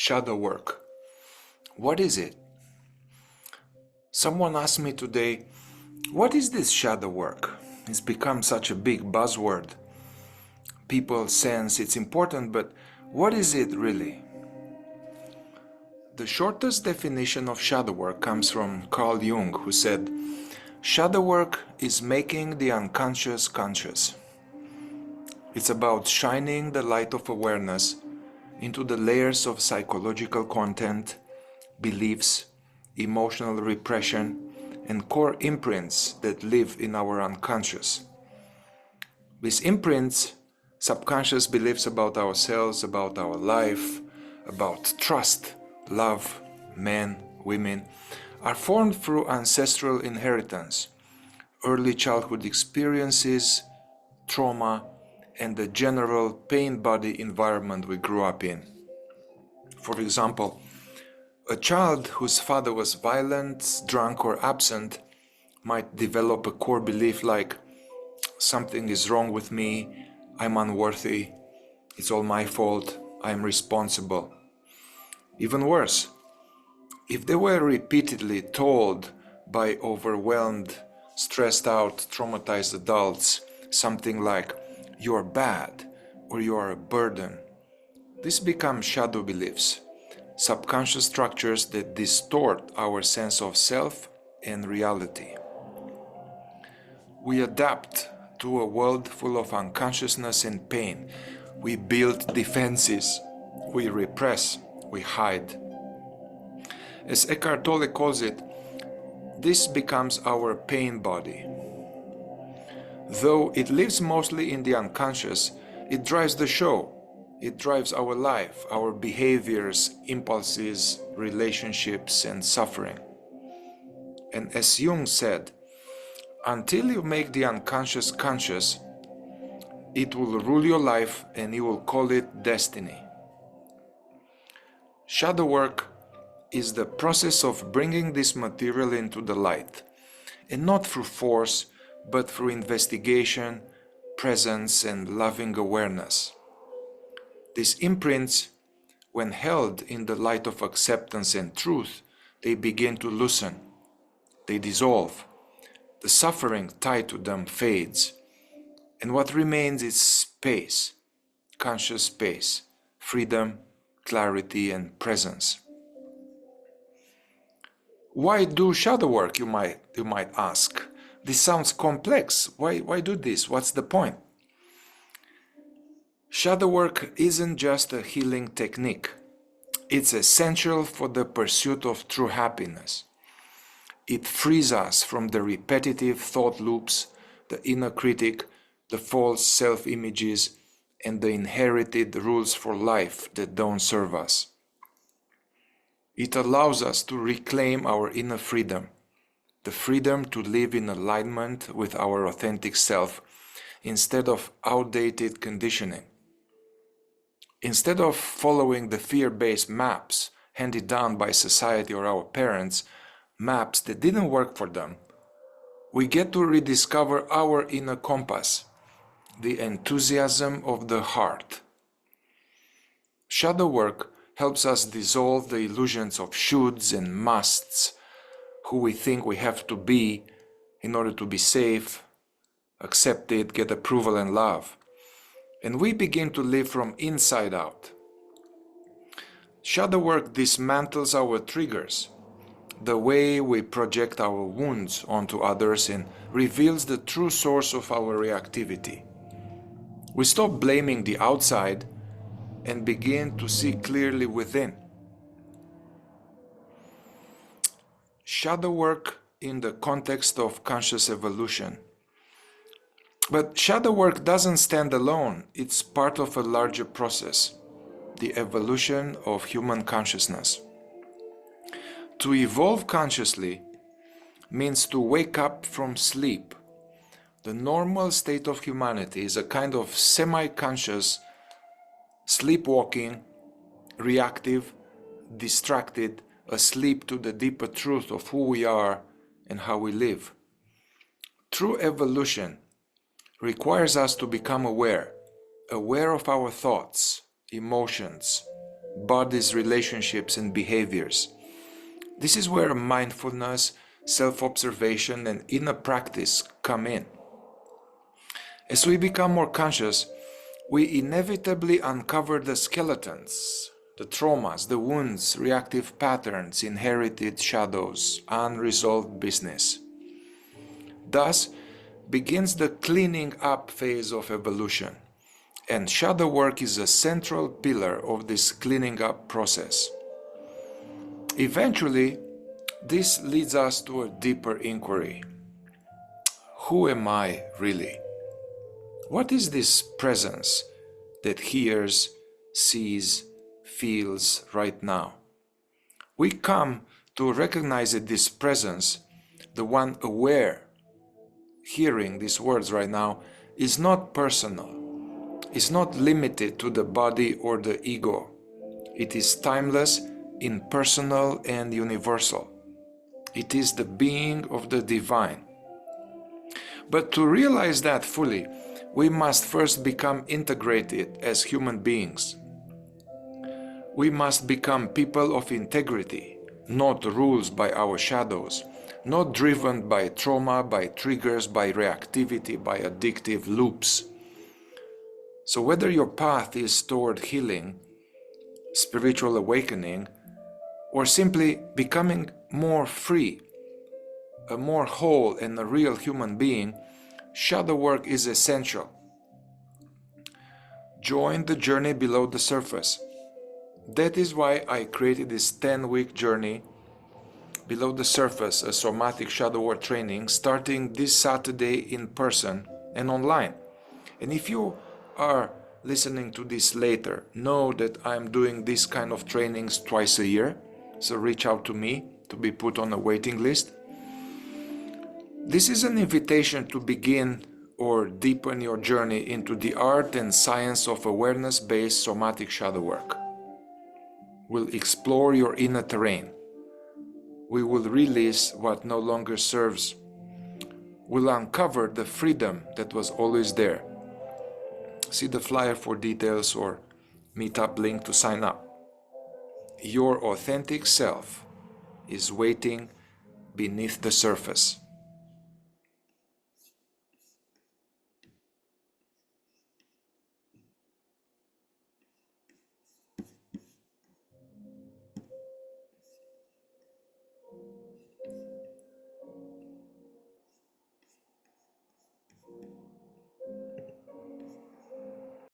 Shadow work. What is it? Someone asked me today, what is this shadow work? It's become such a big buzzword. People sense it's important, but what is it really? The shortest definition of shadow work comes from Carl Jung, who said, shadow work is making the unconscious conscious. It's about shining the light of awareness into the layers of psychological content, beliefs, emotional repression, and core imprints that live in our unconscious. These imprints, subconscious beliefs about ourselves, about our life, about trust, love, men, women, are formed through ancestral inheritance, early childhood experiences, trauma, and the general pain-body environment we grew up in. For example, a child whose father was violent, drunk, or absent might develop a core belief like, something is wrong with me, I'm unworthy, it's all my fault, I'm responsible. Even worse, if they were repeatedly told by overwhelmed, stressed out, traumatized adults something like, you're bad or you are a burden, this becomes shadow beliefs, subconscious structures that distort our sense of self and reality. We adapt to a world full of unconsciousness and pain. We build defenses, we repress, we hide. As Eckhart Tolle calls it, this becomes our pain body. Though it lives mostly in the unconscious, it drives the show. It drives our life, our behaviors, impulses, relationships, and suffering. And as Jung said, until you make the unconscious conscious, it will rule your life and you will call it destiny. Shadow work is the process of bringing this material into the light, and not through force, but through investigation, presence, and loving awareness. These imprints, when held in the light of acceptance and truth, they begin to loosen, they dissolve, the suffering tied to them fades, and what remains is space, conscious space, freedom, clarity, and presence. Why do shadow work, you might ask? This sounds complex. Why do this? What's the point? Shadow work isn't just a healing technique. It's essential for the pursuit of true happiness. It frees us from the repetitive thought loops, the inner critic, the false self-images, and the inherited rules for life that don't serve us. It allows us to reclaim our inner freedom, the freedom to live in alignment with our authentic self instead of outdated conditioning. Instead of following the fear-based maps handed down by society or our parents, maps that didn't work for them, we get to rediscover our inner compass, the enthusiasm of the heart. Shadow work helps us dissolve the illusions of shoulds and musts, who we think we have to be in order to be safe, accepted, get approval and love. And we begin to live from inside out. Shadow work dismantles our triggers, the way we project our wounds onto others, and reveals the true source of our reactivity. We stop blaming the outside and begin to see clearly within. Shadow work in the context of conscious evolution. But shadow work doesn't stand alone. It's part of a larger process, the evolution of human consciousness. To evolve consciously means to wake up from sleep. The normal state of humanity is a kind of semi-conscious, sleepwalking, reactive, distracted, asleep to the deeper truth of who we are and how we live. True evolution requires us to become aware of our thoughts, emotions, bodies, relationships, and behaviors. This is where mindfulness, self-observation, and inner practice come in. As we become more conscious, we inevitably uncover the skeletons, the traumas, the wounds, reactive patterns, inherited shadows, unresolved business. Thus begins the cleaning up phase of evolution, and shadow work is a central pillar of this cleaning up process. Eventually, this leads us to a deeper inquiry. Who am I really? What is this presence that hears, sees, feels right now? We come to recognize that this presence, the one aware, hearing these words right now, is not personal. It's not limited to the body or the ego. It is timeless, impersonal, and universal. It is the being of the divine. But to realize that fully, we must first become integrated as human beings. We must become people of integrity, not ruled by our shadows, not driven by trauma, by triggers, by reactivity, by addictive loops. So whether your path is toward healing, spiritual awakening, or simply becoming more free, a more whole and a real human being, shadow work is essential. Join the journey below the surface. That is why I created this 10-week journey below the surface, a somatic shadow work training starting this Saturday in person and online. And if you are listening to this later, know that I'm doing this kind of trainings twice a year. So reach out to me to be put on a waiting list. This is an invitation to begin or deepen your journey into the art and science of awareness-based somatic shadow work. We'll explore your inner terrain. We will release what no longer serves. We'll uncover the freedom that was always there. See the flyer for details or meetup link to sign up. Your authentic self is waiting beneath the surface.